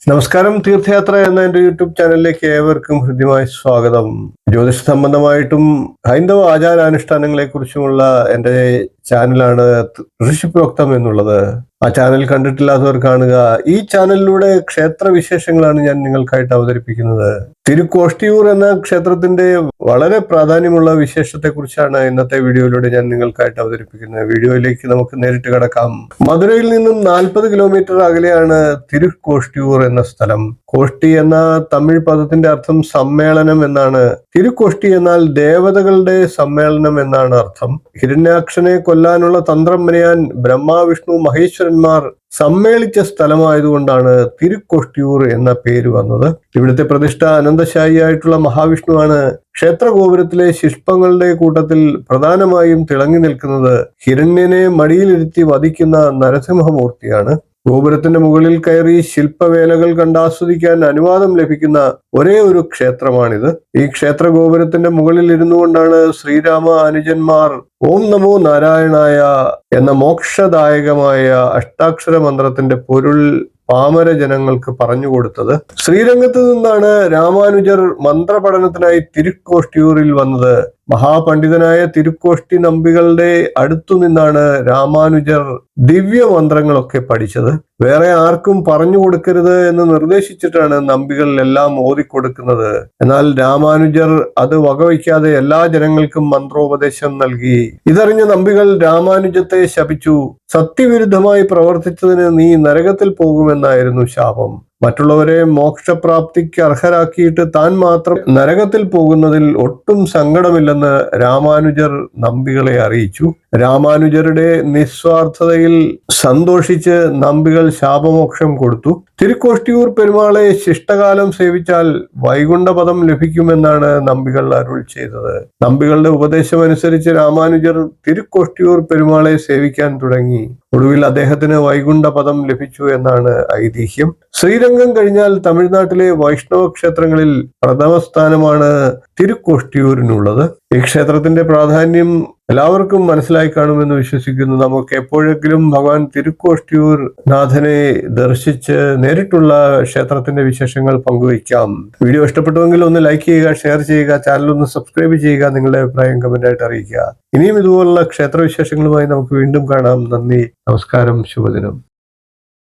നമസ്കാരം. തീർത്ഥയാത്ര എന്ന എൻ്റെ യൂട്യൂബ് ചാനലിലേക്ക് ഏവർക്കും ഹൃദ്യമായ സ്വാഗതം. ജ്യോതിഷ സംബന്ധമായിട്ടും ഹൈന്ദവ ആചാരാനുഷ്ഠാനങ്ങളെ കുറിച്ചുമുള്ള എൻ്റെ ചാനലാണ് ഋഷിപ്രോക്തം എന്നുള്ളത്. ആ ചാനൽ കണ്ടിട്ടില്ലാത്തവർ കാണുക. ഈ ചാനലിലൂടെ ക്ഷേത്ര വിശേഷങ്ങളാണ് ഞാൻ നിങ്ങൾക്കായിട്ട് അവതരിപ്പിക്കുന്നത്. തിരുക്കോഷ്ടിയൂർ എന്ന ക്ഷേത്രത്തിന്റെ വളരെ പ്രാധാന്യമുള്ള വിശേഷത്തെ കുറിച്ചാണ് ഇന്നത്തെ വീഡിയോയിലൂടെ ഞാൻ നിങ്ങൾക്കായിട്ട് അവതരിപ്പിക്കുന്നത്. വീഡിയോയിലേക്ക് നമുക്ക് നേരിട്ട് കടക്കാം. മധുരയിൽ നിന്നും 40 കിലോമീറ്റർ അകലെയാണ് തിരുക്കോഷ്ടിയൂർ എന്ന സ്ഥലം. കോഷ്ടി എന്ന തമിഴ് പദത്തിന്റെ അർത്ഥം സമ്മേളനം എന്നാണ്. തിരുക്കോഷ്ടി എന്നാൽ ദേവതകളുടെ സമ്മേളനം എന്നാണ് അർത്ഥം. ഹിരണ്യാക്ഷനെ കൊല്ലാനുള്ള തന്ത്രം മെനയാൻ ബ്രഹ്മ വിഷ്ണു മഹേശ്വരന്മാർ സമ്മേളിച്ച സ്ഥലമായതുകൊണ്ടാണ് തിരുക്കോഷ്ടിയൂർ എന്ന പേര് വന്നത്. ഇവിടുത്തെ പ്രതിഷ്ഠ അനന്തശായിയായിട്ടുള്ള മഹാവിഷ്ണുവാണ്. ക്ഷേത്ര ഗോപുരത്തിലെ ശില്പങ്ങളുടെ കൂട്ടത്തിൽ പ്രധാനമായും തിളങ്ങി നിൽക്കുന്നത് ഹിരണ്യനെ മടിയിലിരുത്തി വധിക്കുന്ന നരസിംഹമൂർത്തിയാണ്. ഗോപുരത്തിന്റെ മുകളിൽ കയറി ശില്പവേലകൾ കണ്ടാസ്വദിക്കാൻ അനുവാദം ലഭിക്കുന്ന ഒരേ ഒരു ക്ഷേത്രമാണിത്. ഈ ക്ഷേത്ര ഗോപുരത്തിന്റെ മുകളിൽ ഇരുന്നു കൊണ്ടാണ് ശ്രീരാമ അനുജന്മാർ ഓം നമോ നാരായണായ എന്ന മോക്ഷദായകമായ അഷ്ടാക്ഷര മന്ത്രത്തിന്റെ പൊരുൾ പാമര ജനങ്ങൾക്ക് പറഞ്ഞുകൊടുത്തത്. ശ്രീരംഗത്ത് നിന്നാണ് രാമാനുജർ മന്ത്രപഠനത്തിനായി തിരുക്കോഷ്ടിയൂരിൽ വന്നത്. മഹാപണ്ഡിതനായ തിരുക്കോഷ്ടി നമ്പികളുടെ അടുത്തു നിന്നാണ് രാമാനുജർ ദിവ്യ മന്ത്രങ്ങളൊക്കെ പഠിച്ചത്. വേറെ ആർക്കും പറഞ്ഞു കൊടുക്കരുത് എന്ന് നിർദ്ദേശിച്ചിട്ടാണ് നമ്പികൾ എല്ലാം ഓതിക്കൊടുക്കുന്നത്. എന്നാൽ രാമാനുജർ അത് വകവയ്ക്കാതെ എല്ലാ ജനങ്ങൾക്കും മന്ത്രോപദേശം നൽകി. ഇതറിഞ്ഞ നമ്പികൾ രാമാനുജത്തെ ശപിച്ചു. സത്യവിരുദ്ധമായി പ്രവർത്തിച്ചതിന് നീ നരകത്തിൽ പോകുമെന്നായിരുന്നു ശാപം. മറ്റുള്ളവരെ മോക്ഷപ്രാപ്തിക്ക് അർഹരാക്കിയിട്ട് താൻ മാത്രം നരകത്തിൽ പോകുന്നതിൽ ഒട്ടും സങ്കടമില്ലെന്ന് രാമാനുജർ നമ്പികളെ അറിയിച്ചു. രാമാനുജരുടെ നിസ്വാർത്ഥതയിൽ സന്തോഷിച്ച് നമ്പികൾ ശാപമോക്ഷം കൊടുത്തു. തിരുക്കോഷ്ടിയൂർ പെരുമാളെ ശിഷ്ടകാലം സേവിച്ചാൽ വൈകുണ്ഠപദം ലഭിക്കുമെന്നാണ് നമ്പികൾ അരുൾ ചെയ്തത്. നമ്പികളുടെ ഉപദേശമനുസരിച്ച് രാമാനുജർ തിരുക്കോഷ്ടിയൂർ പെരുമാളെ സേവിക്കാൻ തുടങ്ങി. ഒടുവിൽ അദ്ദേഹത്തിന് വൈകുണ്ഠപദം ലഭിച്ചു എന്നാണ് ഐതിഹ്യം. ശ്രീരംഗം കഴിഞ്ഞാൽ തമിഴ്നാട്ടിലെ വൈഷ്ണവ ക്ഷേത്രങ്ങളിൽ പ്രഥമ സ്ഥാനമാണ് തിരുക്കോഷ്ടിയൂരിനുള്ളത്. ഈ ക്ഷേത്രത്തിന്റെ പ്രാധാന്യം എല്ലാവർക്കും മനസ്സിലായി കാണുമെന്ന് വിശ്വസിക്കുന്നു. നമുക്ക് എപ്പോഴെങ്കിലും ഭഗവാൻ തിരുക്കോഷ്ടിയൂർ നാഥനെ ദർശിച്ച് നേരിട്ടുള്ള ക്ഷേത്രത്തിന്റെ വിശേഷങ്ങൾ പങ്കുവയ്ക്കാം. വീഡിയോ ഇഷ്ടപ്പെട്ടുവെങ്കിൽ ഒന്ന് ലൈക്ക് ചെയ്യുക, ഷെയർ ചെയ്യുക, ചാനൽ ഒന്ന് സബ്സ്ക്രൈബ് ചെയ്യുക, നിങ്ങളുടെ അഭിപ്രായം കമന്റായിട്ട് അറിയിക്കുക. ഇനിയും ഇതുപോലുള്ള ക്ഷേത്ര വിശേഷങ്ങളുമായി നമുക്ക് വീണ്ടും കാണാം. നന്ദി, നമസ്കാരം, ശുഭദിനം.